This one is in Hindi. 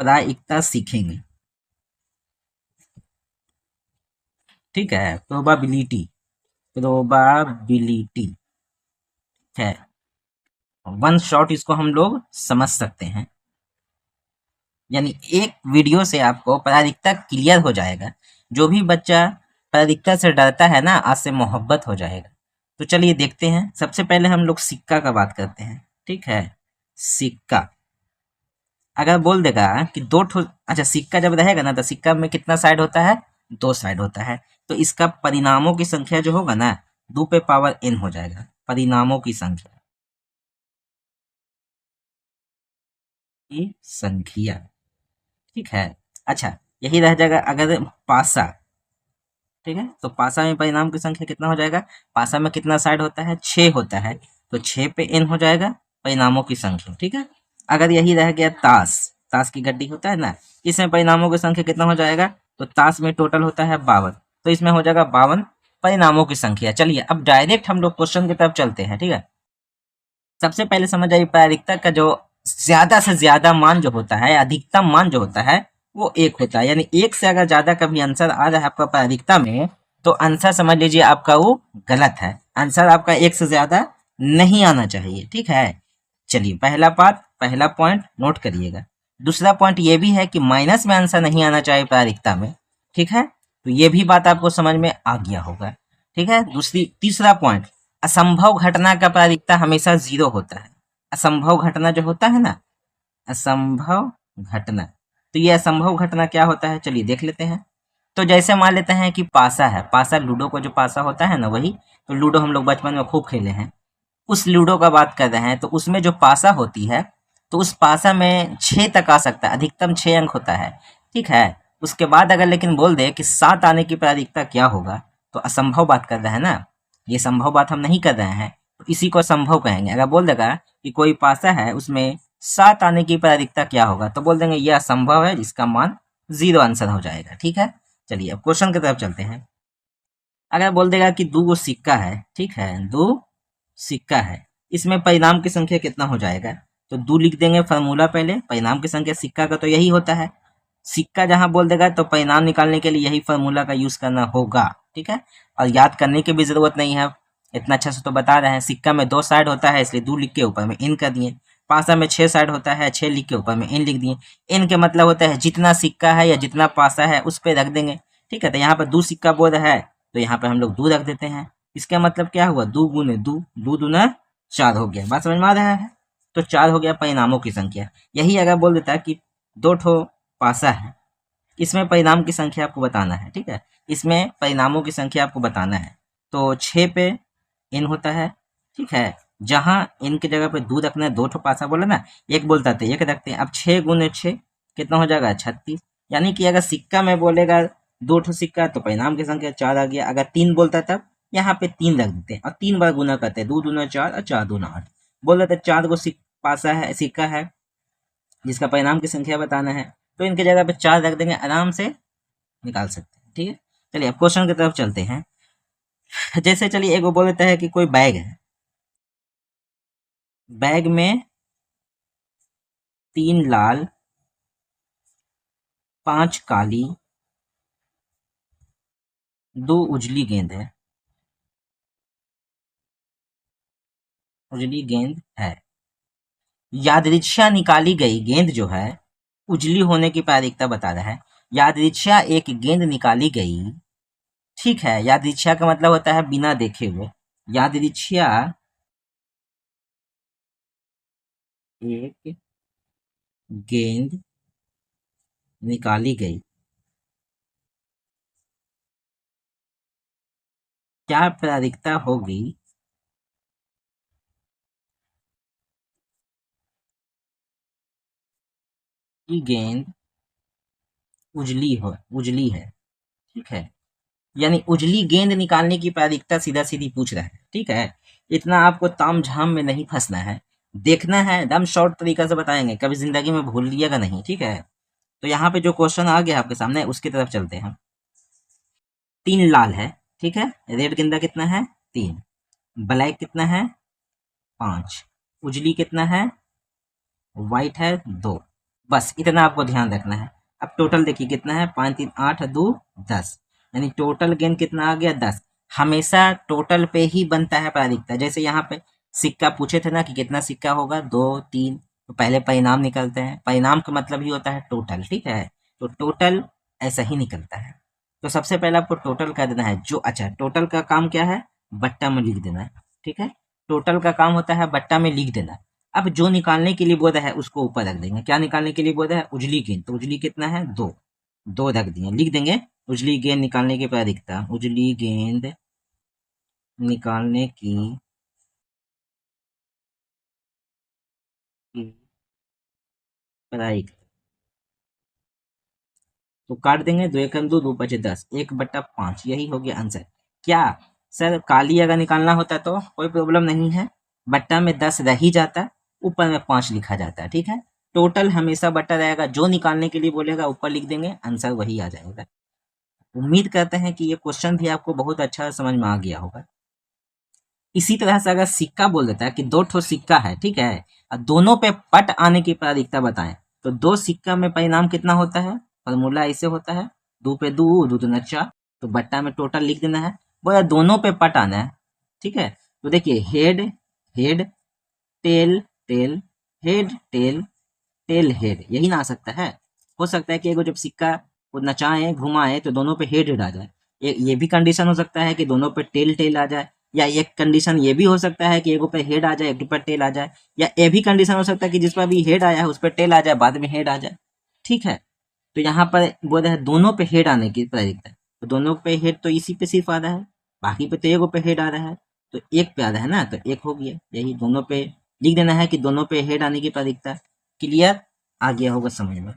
प्रायिकता सीखेंगे। ठीक है, प्रोबाबिलिटी, प्रोबाबिलिटी है, वन शॉट इसको हम लोग समझ सकते हैं। यानी एक वीडियो से आपको प्रायिकता क्लियर हो जाएगा। जो भी बच्चा प्रायिकता से डरता है ना, आज से मोहब्बत हो जाएगा। तो चलिए देखते हैं। सबसे पहले हम लोग सिक्का का बात करते हैं। ठीक है, सिक्का अगर बोल देगा कि दो ठो, अच्छा सिक्का जब रहेगा ना तो सिक्का में कितना साइड होता है, दो साइड होता है। तो इसका परिणामों की संख्या जो होगा ना, 2 पे पावर n हो जाएगा परिणामों की संख्या, ठीक है। अच्छा, यही रह जाएगा अगर पासा। ठीक है, तो पासा में परिणाम की संख्या कितना हो जाएगा, पासा में कितना साइड होता है, 6 होता है, तो 6 पे n हो जाएगा परिणामों की संख्या। ठीक है, अगर यही रह गया ताश, ताश की गड्डी होता है ना, इसमें परिणामों की संख्या कितना हो जाएगा, तो ताश में टोटल होता है 52, तो इसमें हो जाएगा 52 परिणामों की संख्या। चलिए अब डायरेक्ट हम लोग क्वेश्चन की तरफ चलते हैं। ठीक है, सबसे पहले समझ आइए, प्रायिकता का जो ज्यादा से ज्यादा मान जो होता है, अधिकतम मान जो होता है, वो 1 होता है। यानी 1 से अगर ज्यादा कभी आंसर आ रहा है आपका प्रायिकता में, तो आंसर समझ लीजिए आपका वो गलत है। आंसर आपका 1 से ज्यादा नहीं आना चाहिए। ठीक है, चलिए पहला पॉइंट नोट करिएगा। दूसरा पॉइंट ये भी है कि माइनस में आंसर नहीं आना चाहिए प्रायिकता में। ठीक है, तो ये भी बात आपको समझ में आ गया होगा। ठीक है, तीसरा पॉइंट, असंभव घटना का प्रायिकता हमेशा 0 होता है। असंभव घटना जो होता है ना, असंभव घटना, तो ये असंभव घटना क्या होता है, चलिए देख लेते हैं। तो जैसे मान लेते हैं कि पासा है, पासा लूडो को जो पासा होता है ना, वही तो लूडो हम लोग बचपन में खूब खेले हैं, उस लूडो का बात कर रहे हैं। तो उसमें जो पासा होती है, तो उस पासा में 6 तक आ सकता है, अधिकतम 6 अंक होता है। ठीक है, उसके बाद अगर लेकिन बोल दे कि 7 आने की प्रायिकता क्या होगा, तो असंभव बात कर रहे हैं ना, ये संभव बात हम नहीं कर रहे हैं, तो इसी को असंभव कहेंगे। अगर बोल देगा कि कोई पासा है उसमें 7 आने की प्रायिकता क्या होगा, तो बोल देंगे यह असंभव है, जिसका मान 0 आंसर हो जाएगा। ठीक है, चलिए अब क्वेश्चन की तरफ चलते हैं। अगर बोल देगा कि 2 सिक्का है, ठीक है, 2 सिक्का है, इसमें परिणाम की संख्या कितना हो जाएगा, तो 2 लिख देंगे फॉर्मूला पहले, परिणाम की संख्या सिक्का का तो यही होता है। सिक्का जहां बोल देगा तो परिणाम निकालने के लिए यही फॉर्मूला का यूज करना होगा। ठीक है, और याद करने की भी जरूरत नहीं है, इतना अच्छा से तो बता रहे हैं। सिक्का में 2 साइड होता है, इसलिए 2 लिख के ऊपर में इन कर दिए। पासा में 6 साइड होता है, 6 लिख के ऊपर में इन लिख दिए। इन के मतलब होता है जितना सिक्का है या जितना पासा है उस पर रख देंगे। ठीक है, तो यहाँ पर 2 सिक्का बोल रहा है, तो यहाँ पे हम लोग 2 रख देते हैं। इसका मतलब क्या हुआ, 2 गुने 2, 2 दूना 4 हो गया। बात समझ में आ रहा है, तो 4 हो गया परिणामों की संख्या। यही अगर बोल देता कि 2 ठो पासा है, इसमें परिणाम की संख्या आपको बताना है। ठीक है, इसमें परिणामों की संख्या आपको बताना है, तो 6 पे इन होता है। ठीक है, जहां इन की जगह पे 2 रखना है, 2 ठो पासा बोला ना, एक बोलता तो एक रखते हैं। अब 6 गुने 6 कितना हो जाएगा, 36। यानी कि अगर सिक्का में बोलेगा 2 ठो सिक्का, तो परिणाम की संख्या 4 आ गया। अगर 3 बोलता तब यहाँ पे 3 रख देते हैं और 3 बार गुना करते हैं, 2 दूना 4 और 4 दूना 8। बोल रहे थे 4 को पासा है, सिक्का है, जिसका परिणाम की संख्या बताना है, तो इनकी जगह पे 4 रख देंगे, आराम से निकाल सकते हैं। ठीक है, चलिए अब क्वेश्चन की तरफ चलते हैं। जैसे चलिए एक वो बोल देता है कि कोई बैग है, बैग में 3 लाल, 5 काली, 2 उजली गेंद है, उजली गेंद है। यादृच्छा निकाली गई गेंद जो है, उजली होने की प्रायिकता बता रहा है। यादृच्छा एक गेंद निकाली गई, ठीक है, यादृच्छा का मतलब होता है बिना देखे हुए। यादृच्छा एक गेंद निकाली गई, क्या प्रायिकता होगी, कि गेंद उजली है। ठीक है, यानी उजली गेंद निकालने की प्रायिकता सीधा सीधी पूछ रहा है। ठीक है, इतना आपको ताम झाम में नहीं फंसना है, देखना है, एकदम शॉर्ट तरीका से बताएंगे, कभी जिंदगी में भूल लिएगा नहीं। ठीक है, तो यहाँ पे जो क्वेश्चन आ गया आपके सामने, उसकी तरफ चलते हैं। 3 लाल है, ठीक है, रेड गेंदा कितना है, 3, ब्लैक कितना है, 5, उजली कितना है, व्हाइट है 2। बस इतना आपको ध्यान रखना है। अब टोटल देखिए कितना है, 5 3 8 2 10, यानी टोटल गेन कितना आ गया 10। हमेशा टोटल पे ही बनता है प्रायिकता। जैसे यहाँ पे सिक्का पूछे थे ना कि कितना सिक्का होगा, 2 3, तो पहले परिणाम निकलते हैं। परिणाम का मतलब ही होता है टोटल, ठीक है। तो टोटल ऐसा ही निकलता है। तो सबसे पहले आपको टोटल कर देना है। जो अच्छा टोटल का काम क्या है, बट्टा में लिख देना है, ठीक है। टोटल का काम होता है बट्टा में लिख देना। अब जो निकालने के लिए बोला है उसको ऊपर रख देंगे। क्या निकालने के लिए बोला है, उजली गेंद, तो उजली कितना है 2, 2 रख दिए, लिख देंगे उजली गेंद निकालने की प्रायिकता। उजली गेंद निकालने की प्रायिकता, तो काट देंगे, 2 एकम 2, 2 पचे 10, 1/5, यही हो गया आंसर। क्या सर काली अगर निकालना होता तो कोई प्रॉब्लम नहीं है, बट्टा में 10 रह ही जाता, ऊपर में 5 लिखा जाता है, ठीक है। टोटल हमेशा बट्टा रहेगा, जो निकालने के लिए बोलेगा ऊपर लिख देंगे, आंसर वही आ जाएगा। उम्मीद करते हैं कि ये क्वेश्चन भी आपको बहुत अच्छा समझ में आ गया होगा। इसी तरह से अगर सिक्का बोल देता है कि 2 ठो सिक्का है, ठीक है, और दोनों पे पट आने की प्रायिकता बताएं, तो 2 सिक्का में परिणाम कितना होता है, फॉर्मूला ऐसे होता है, 2 पे 2, 2 दूना 4, तो बट्टा में टोटल लिख देना है। बोला दोनों पे पट आना है, ठीक है। तो देखिए head head tail tail, head tail tail head, यही ना आ सकता है। हो सकता है कि एगो जब सिक्का को नचाएं घुमाएं तो दोनों पे हेड हेड आ जाए। ये भी कंडीशन हो सकता है कि दोनों पे टेल टेल आ जाए, या एक कंडीशन ये भी हो सकता है कि एगो पे हेड आ जाए एक पे टेल आ जाए, या ये भी कंडीशन हो सकता है कि जिस पर भी हेड आया है उस पर टेल आ जाए, बाद में हेड आ जाए, ठीक है। तो यहाँ पर बोल रहा है दोनों पे हेड आने की प्रायिकता है, तो दोनों पे हेड तो इसी पे सिर्फ आ रहा है, बाकी पे तो एगो पे हेड आ रहा है, तो एक पे आ रहा है ना, तो एक हो गया। यही दोनों पे लिख देना है कि दोनों पे हेड आने की प्रायिकता। क्लियर, आ गया होगा समझ में।